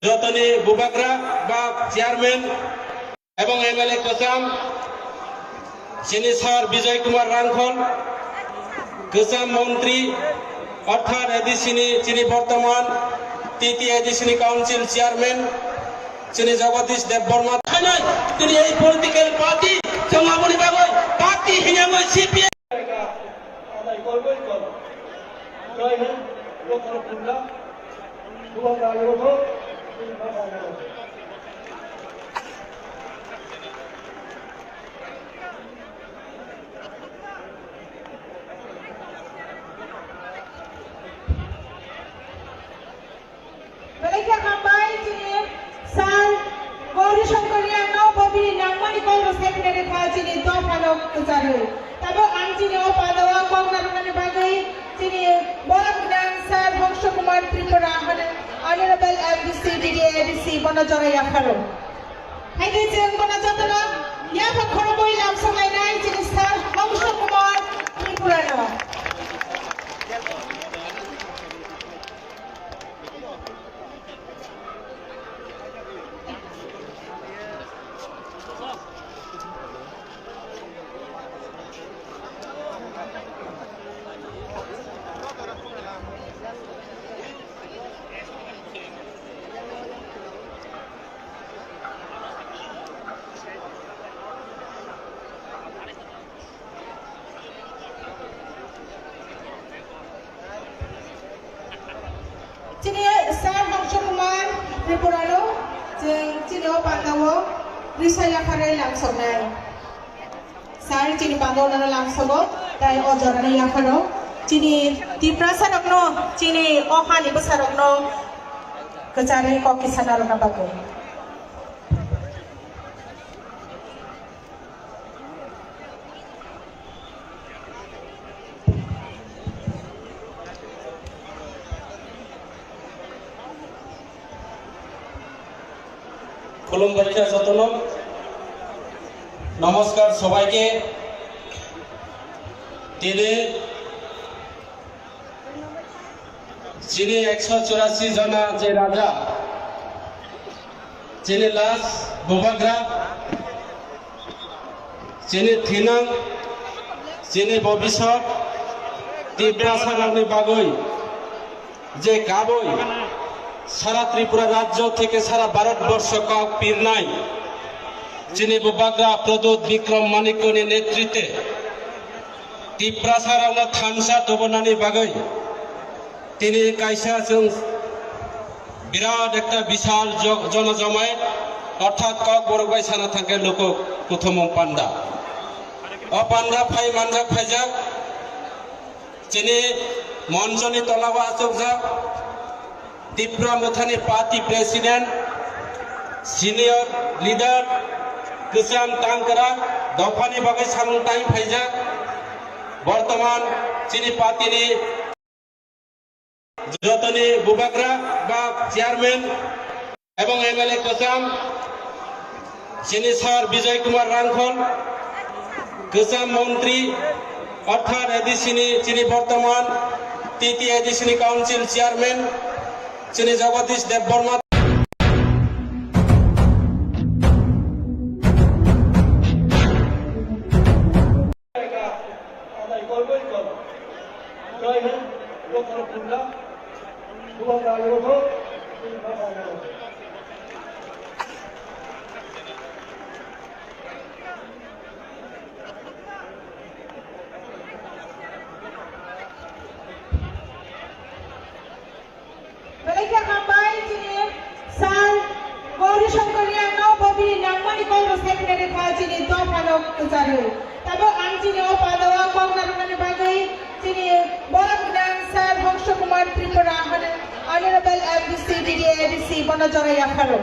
যতনী বুবাগ্রা বা চেয়ারম্যান এবং এমএলএ কোসাম যিনি স্যার বিজয় কুমার রাংখল কোসাম মন্ত্রী অর্থাৎ যিনি বর্তমান তৃতীয় এডিসিনি কাউন্সিল চেয়ারম্যান যিনি জগদীশ দেববর্মা তিনি এই পলিটিক্যাল পার্টি সমাপনী বাবদ পার্টি হিনাময় CPM Mereka hambai sini sal Gauri Shankariya no babi nangmani Congress secretary tha sini do phalo kucharu tabo ang sini o padawa kongnarunani bagai sini borak dan sal Bhangsha Kumar Tripura honorable MDC DDADC bonajoya phalo haide chen bonajotana ya phakhono boi lam sangai nai sini sal Bhangsha Kumar Tripura na Sini Sar Bhangsha Kumar Tripurano sini o pandawo risaya khare langsongnai Sar sini pandawo nana langsogo tai o jorani yakharo sini tiprasarokno sini o hani besarokno kecari koki sanarona bagai খুলুম পরীক্ষা যতন নমস্কার সবাইকে যিনি 184 জনা যে রাজা যিনি লাস বুবাগ্রা যিনি থিনাং যিনি ভবিষ্যৎ তীব্রাসানি বাগৈ যে গাবই সারা ত্রিপুরা রাজ্য থেকে সারা ভারতবর্ষ কাউ পীর নাই যিনি বুবাগ্রা প্রদূত বিক্রম মানিকনি নেতৃত্বে তীব্রাসার থানসা দবনানি বাগৈ তিনি কাইসা বিরাট একটা বিশাল জনজমায়েত অর্থাৎ কক বড়বাই সানা থাকে লোক প্রথম পান্ডা অপান্ডা ফাই মানজা ফাইজাক যিনি মঞ্চনি তলাবা আচক যাক ত্রিপুরা মথানি পার্টি প্রেসিডেন্ট সিনিয়র লিডার কোসাম টাংকরা দফানি বাগৈ সামুংটাই ফাইজা বর্তমান যিনি পার্টিনি যতনী বুবাগ্রা বা চেয়ারম্যান এবং এমএলএ কোসাম যিনি স্যার বিজয় কুমার রাংখল কোসাম মন্ত্রী অর্থাৎ যিনি বর্তমান তৃতীয় এডিসিনি কাউন্সিল চেয়ারম্যান যিনি Jagadish Debbarma Mereka hambai sini sal Gauri Shankariya no babi nangmani Congress secretary tha sini do phalo kucharu tabo ang sini o padawa kongnarunani bagai sini borak dan sal Bhangsha Kumar Tripura honorable MDC DDADC bonajoya phalo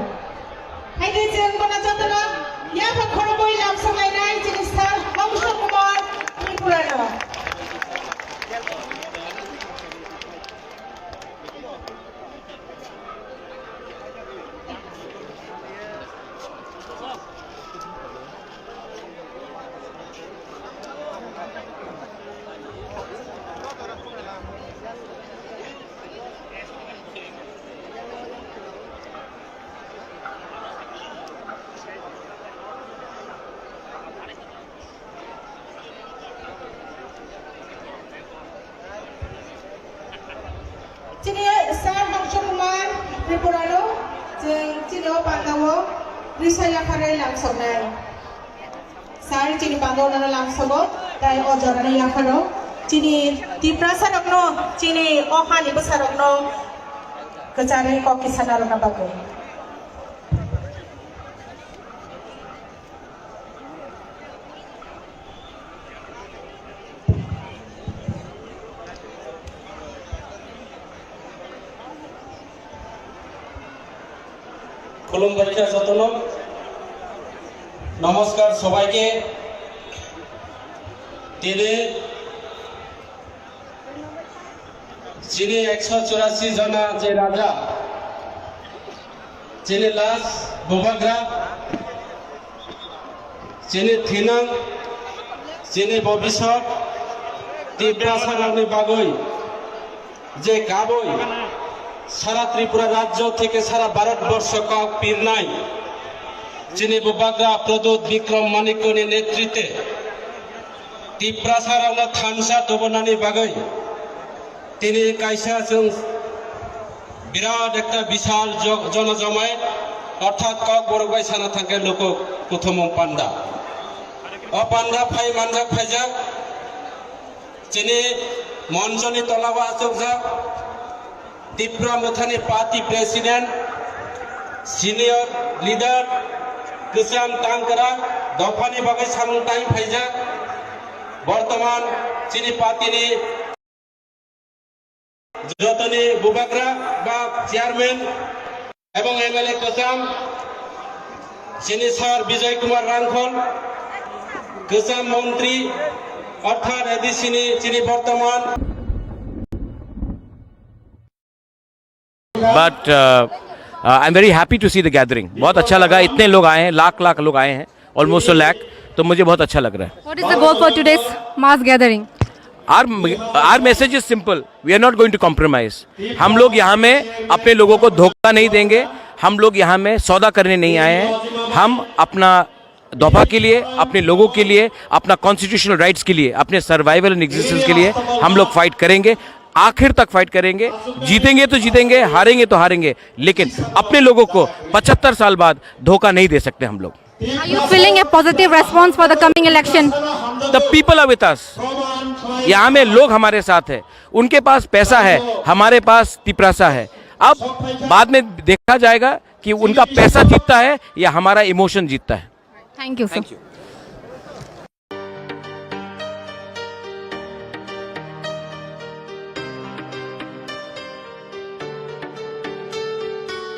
haide chen bonajotana ya phakhono boi lam sangai nai sini sal Bhangsha Kumar Tripura na chini o pandawo risaya khare langsongnai sar chini pandawo na langsogo tai o jorani yakharo chini tiprasarokno chini o hani besarokno kecare ko kisanarona bagai খুলুম পরীক্ষা যতন নমস্কার সবাইকে যিনি 184 জনা যে রাজা যিনি লাস বোবাগ্রা যিনি থিনাং যিনি ভবিষ্যৎ তীব্রাসারানি বাগৈ যে গাবই সারা ত্রিপুরা রাজ্য থেকে সারা ভারতবর্ষ কাউ পীর নাই যিনি বুবাগ্রা প্রদূত বিক্রম মানিকনি নেতৃত্বে তীব্রাসারাওনা থানসা দবনানি বাগৈ তিনি কাইসা जों বিরাট একটা বিশাল জনজমায়েত অর্থাৎ কক বড়বাই সানা থাকে লোক প্রথম পান্ডা অপান্ডা ফাই মানজা ফাইজা যিনি মঞ্চনি তলাবা আচক যা ত্রিপুরা মুথানি পার্টি প্রেসিডেন্ট সিনিয়র লিডার কিষান টাঙ্করা দফানি বাগৈ সামুংটাই ফাইজা বর্তমান চিনি পার্টিনি যতনি বুবাগ্রা বা চেয়ারম্যান এবং এমএলএ কোসাম চিনি স্যার বিজয় কুমার রাংখল কোসাম মন্ত্রী অর্থাৎ এদিসিনি চিনি বর্তমান But I'm very happy to see the gathering. बहुत अच्छा लगा, इतने लोग आए हैं, लाख लोग आए हैं, almost a lakh, तो मुझे बहुत अच्छा लग रहा है. What is the goal for today's mass gathering? Our message is simple. We are not going to compromise. हम लोग यहाँ में अपने लोगों को धोखा नहीं देंगे. हम लोग यहाँ में सौदा करने नहीं आए हैं. हम अपना दफा के लिए, अपने लोगों के लिए, अपना कॉन्स्टिट्यूशनल राइट्स के लिए, अपने सर्वाइवल एंड एग्जिस्टेंस के लिए हम लोग फाइट करेंगे. आखिर तक फाइट करेंगे. जीतेंगे तो जीतेंगे, हारेंगे तो हारेंगे, लेकिन अपने लोगों को 75 साल बाद धोखा नहीं दे सकते हम लोग. Are you feeling a positive response for the coming election? The people are with us. यहाँ में लोग हमारे साथ हैं. उनके पास पैसा है, हमारे पास तिपरासा है. अब बाद में देखा जाएगा कि उनका पैसा जीतता है या हमारा इमोशन जीतता है. Thank you, sir. Thank you.